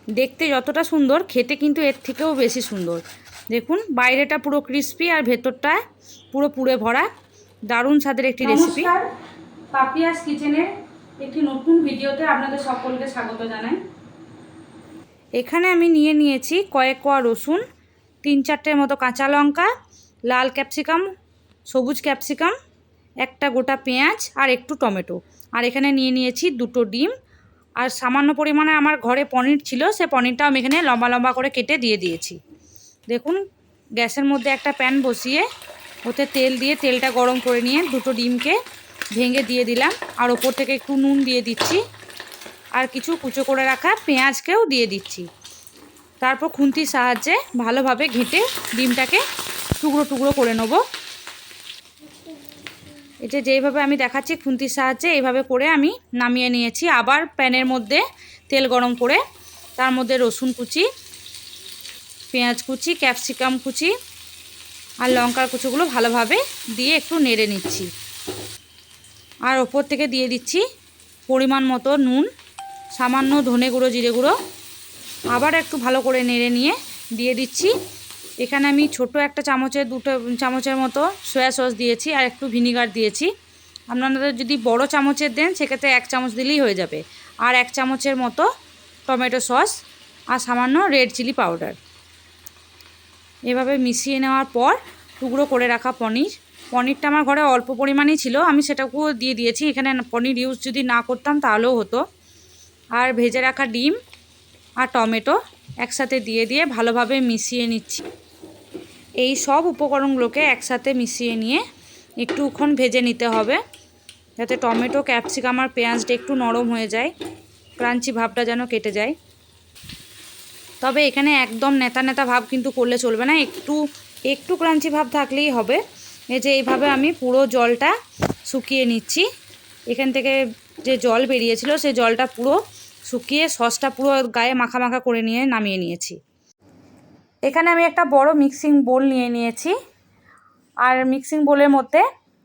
দেখতে যতটা সুন্দর খেতে কিন্তু এর থেকেও বেশি সুন্দর। দেখুন বাইরেটা পুরো ক্রিস্পি আর ভেতরটা পুরো পুরে ভরা, দারুণ স্বাদের একটি রেসিপি। নমস্কার, পাপিয়াস কিচেনের একটি নতুন ভিডিওতে আপনাদের সকলকে স্বাগত জানাই। এখানে আমি নিয়েছি কয়েক কোয়া রসুন, 3-4টের মতো কাঁচা লঙ্কা, লাল ক্যাপসিকাম, সবুজ ক্যাপসিকাম, একটা গোটা পেঁয়াজ আর একটু টমেটো। আর এখানে নিয়েছি 2টো ডিম, আর সামান্য পরিমাণে আমার ঘরে পনির ছিল, সে পনিরটাও আমি এখানে লম্বা লম্বা করে কেটে দিয়ে দিয়েছি। দেখুন গ্যাসের মধ্যে একটা প্যান বসিয়ে ওতে তেল দিয়ে তেলটা গরম করে নিয়ে 2টো ডিমকে ভেঙে দিয়ে দিলাম, আর ওপর থেকে একটু নুন দিয়ে দিচ্ছি, আর কিছু কুচো করে রাখা পেঁয়াজকেও দিয়ে দিচ্ছি। তারপর খুন্তির সাহায্যে ভালোভাবে ঘেঁটে ডিমটাকে টুকরো টুকরো করে নেব। এটা যেইভাবে আমি দেখাচ্ছি খুন্তির সাহায্যে এইভাবে করে আমি নামিয়ে নিয়েছি। আবার প্যানের মধ্যে তেল গরম করে তার মধ্যে রসুন কুচি, পেঁয়াজ কুচি, ক্যাপসিকাম কুচি আর লঙ্কার কুচিগুলো ভালোভাবে দিয়ে একটু নেড়ে নিচ্ছি। আর ওপর থেকে দিয়ে দিচ্ছি পরিমাণ মতো নুন, সামান্য ধনে গুঁড়ো, জিরে গুঁড়ো। আবার একটু ভালো করে নেড়ে নিয়ে দিয়ে দিচ্ছি এখানে আমি ছোট একটা চামচের 2 চামচের মতো সয়া সস দিয়েছি, আর একটু ভিনিগার দিয়েছি। আপনারা যদি বড় চামচের দেন সেক্ষেত্রে 1 চামচ দিলেই হয়ে যাবে। আর 1 চামচের মতো টমেটো সস আর সামান্য রেড চিলি পাউডার। এভাবে মিশিয়ে নেওয়ার পর টুকরো করে রাখা পনিরটা আমার ঘরে অল্প পরিমাণেই ছিল, আমি সেটাকেও দিয়ে দিয়েছি। এখানে পনির ইউজ যদি না করতাম তাহলেও হতো। আর ভেজে রাখা ডিম আর টমেটো একসাথে দিয়ে ভালোভাবে মিশিয়ে নিচ্ছি। এই সব উপকরণগুলোকে একসাথে মিশিয়ে নিয়ে একটুক্ষণ ভেজে নিতে হবে, যাতে টমেটো, ক্যাপসিকাম আর পেঁয়াজটা একটু নরম হয়ে যায়, ক্রাঞ্চি ভাবটা যেন কেটে যায়। তবে এখানে একদম নেতা নেতা ভাব কিন্তু করলে চলবে না, একটু ক্রাঞ্চি ভাব থাকলেই হবে। এই যে এইভাবে আমি পুরো জলটা শুকিয়ে নিচ্ছি। এখান থেকে যে জল বেরিয়েছিল সেই জলটা পুরো শুকিয়ে সসটা পুরো গায়ে মাখা মাখা করে নিয়ে নামিয়ে নিয়েছি। এখানে আমি একটা বড় মিক্সিং বোল নিয়ে নিয়েছি, আর মিক্সিং বোলের মধ্যে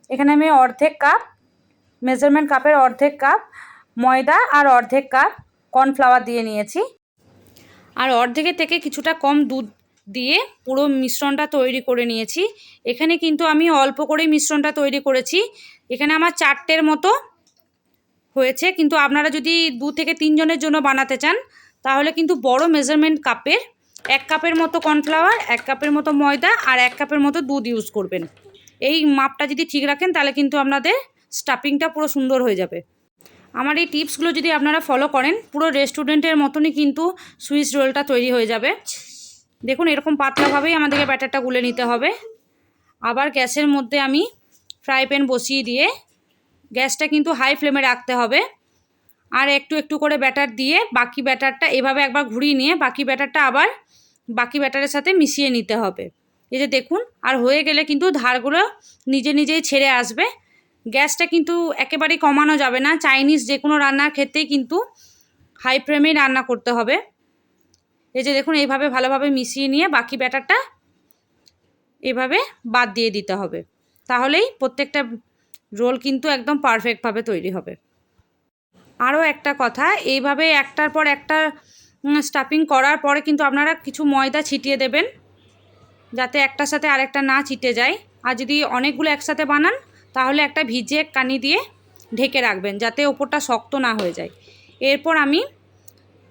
এখানে আমি অর্ধেক কাপ, মেজারমেন্ট কাপের অর্ধেক কাপ ময়দা আর অর্ধেক কাপ কর্নফ্লাওয়ার দিয়ে নিয়েছি। আর অর্ধেকের থেকে কিছুটা কম দুধ দিয়ে পুরো মিশ্রণটা তৈরি করে নিয়েছি। এখানে কিন্তু আমি অল্প করেই মিশ্রণটা তৈরি করেছি। এখানে আমার 4টের মতো হয়েছে, কিন্তু আপনারা যদি 2 থেকে 3 জনের জন্য বানাতে চান তাহলে কিন্তু বড় মেজারমেন্ট কাপের 1 কাপের মতো কর্নফ্লাওয়ার, 1 কাপের মতো ময়দা আর 1 কাপের মতো দুধ ইউজ করবেন। এই মাপটা যদি ঠিক রাখেন তাহলে কিন্তু আপনাদের স্টাফিংটা পুরো সুন্দর হয়ে যাবে। আমার এই টিপসগুলো যদি আপনারা ফলো করেন পুরো রেস্টুরেন্টের মতনই কিন্তু সুইস রোলটা তৈরি হয়ে যাবে। দেখুন এরকম পাতলাভাবেই আমাদেরকে ব্যাটারটা গুলে নিতে হবে। আবার গ্যাসের মধ্যে আমি ফ্রাই প্যান বসিয়ে দিয়ে গ্যাসটা কিন্তু হাই ফ্লেমে রাখতে হবে। আর একটু করে ব্যাটার দিয়ে বাকি ব্যাটারটা এভাবে একবার ঘুরিয়ে নিয়ে বাকি ব্যাটারটা আবার বাকি ব্যাটারের সাথে মিশিয়ে নিতে হবে। এই যে দেখুন, আর হয়ে গেলে কিন্তু ধারগুলো নিজেই ছেড়ে আসবে। গ্যাসটা কিন্তু একেবারেই কমানো যাবে না, চাইনিজ যে কোনো রান্নার ক্ষেত্রেই কিন্তু হাই ফ্লেমেই রান্না করতে হবে। এই যে দেখুন এইভাবে ভালোভাবে মিশিয়ে নিয়ে বাকি ব্যাটারটা এভাবে বাদ দিয়ে দিতে হবে, তাহলেই প্রত্যেকটা রোল কিন্তু একদম পারফেক্টভাবে তৈরি হবে। আরও একটা কথা, এইভাবে একটার পর একটা স্টাফিং করার পরে কিন্তু আপনারা কিছু ময়দা ছিটিয়ে দেবেন, যাতে একটার সাথে আরেকটা না চিটে যায়। আর যদি অনেকগুলো একসাথে বানান তাহলে একটা ভিজে কানি দিয়ে ঢেকে রাখবেন, যাতে ওপরটা শক্ত না হয়ে যায়। এরপর আমি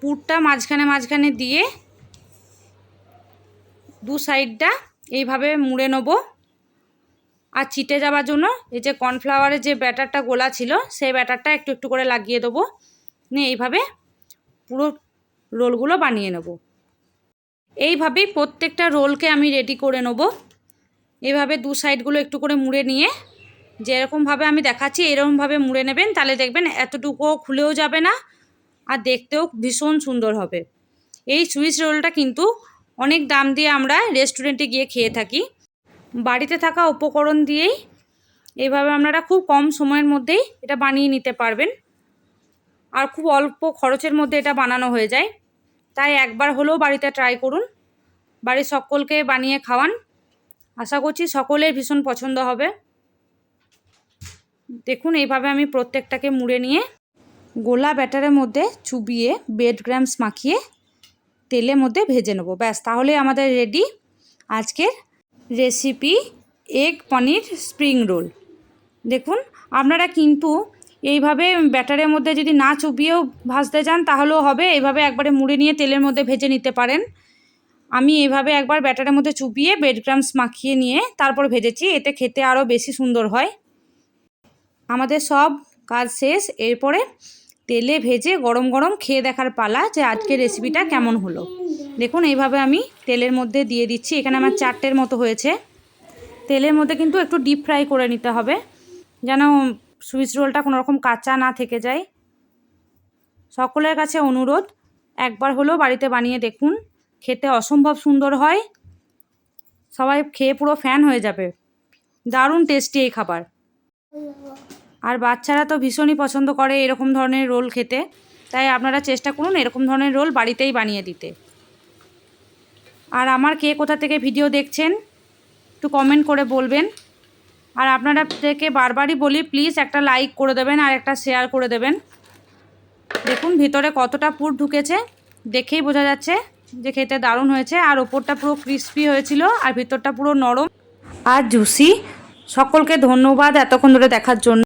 পুরটা মাঝখানে দিয়ে 2 সাইডটা এইভাবে মুড়ে নেব। আর চিটে যাওয়ার জন্য এই যে কর্নফ্লাওয়ারের যে ব্যাটারটা গোলা ছিল সেই ব্যাটারটা একটু করে লাগিয়ে দেবো, নিয়ে এইভাবে পুরো রোলগুলো বানিয়ে নেব। এইভাবেই প্রত্যেকটা রোলকে আমি রেডি করে নেব। এইভাবে 2 সাইডগুলো একটু করে মুড়ে নিয়ে যেরকমভাবে আমি দেখাচ্ছি এরকমভাবে মুড়ে নেবেন, তাহলে দেখবেন এতটুকুও খুলেও যাবে না আর দেখতেও ভীষণ সুন্দর হবে। এই সুইস রোলটা কিন্তু অনেক দাম দিয়ে আমরা রেস্টুরেন্টে গিয়ে খেয়ে থাকি। বাড়িতে থাকা উপকরণ দিয়েই এইভাবে আপনারা খুব কম সময়ের মধ্যেই এটা বানিয়ে নিতে পারবেন, আর খুব অল্প খরচের মধ্যে এটা বানানো হয়ে যায়। তাই একবার হলেও বাড়িতে ট্রাই করুন, বাড়ির সকলকে বানিয়ে খাওয়ান। আশা করছি সকলের ভীষণ পছন্দ হবে। দেখুন এইভাবে আমি প্রত্যেকটাকে মুড়ে নিয়ে গোলা ব্যাটারের মধ্যে চুবিয়ে ব্রেড ক্রাম্বস মাখিয়ে তেলের মধ্যে ভেজে নেবো। ব্যাস, তাহলে আমাদের রেডি আজকের রেসিপি এগ পনির স্প্রিং রোল। দেখুন, আপনারা কিন্তু এইভাবে ব্যাটারের মধ্যে যদি না চুবিয়েও ভাজতে চান তাহলেও হবে, এইভাবে একবারে মুড়ে নিয়ে তেলের মধ্যে ভেজে নিতে পারেন। আমি এইভাবে একবার ব্যাটারের মধ্যে চুবিয়ে ব্রেড ক্রাম্বস মাখিয়ে নিয়ে তারপর ভেজেছি, এতে খেতে আরও বেশি সুন্দর হয়। আমাদের সব কাজ শেষ, এরপরে তেলে ভেজে গরম গরম খেয়ে দেখার পালা যে আজকের রেসিপিটা কেমন হলো। দেখুন, এইভাবে আমি তেলের মধ্যে দিয়ে দিচ্ছি, এখানে আমার 4টের মতো হয়েছে। তেলের মধ্যে কিন্তু একটু ডিপ ফ্রাই করে নিতে হবে যেন সুইচ রোলটা কোনো রকম কাঁচা না থেকে যায়। সকলের কাছে অনুরোধ, একবার হলেও বাড়িতে বানিয়ে দেখুন, খেতে অসম্ভব সুন্দর হয়। সবাই খেয়ে পুরো ফ্যান হয়ে যাবে, দারুণ টেস্টি এই খাবার। আর বাচ্চারা তো ভীষণই পছন্দ করে এরকম ধরনের রোল খেতে, তাই আপনারা চেষ্টা করুন এরকম ধরনের রোল বাড়িতেই বানিয়ে দিতে। আর আমার কে কোথা থেকে ভিডিও দেখছেন একটু কমেন্ট করে বলবেন। আর আপনারা থেকে বারবারই বলি, প্লিজ একটা লাইক করে দেবেন আর একটা শেয়ার করে দেবেন। দেখুন ভিতরে কতটা পুর ঢুকেছে, দেখেই বোঝা যাচ্ছে যে খেতে দারুণ হয়েছে। আর ওপরটা পুরো ক্রিস্পি হয়েছিল আর ভিতরটা পুরো নরম আর জুসি। সকলকে ধন্যবাদ এতক্ষণ ধরে দেখার জন্য।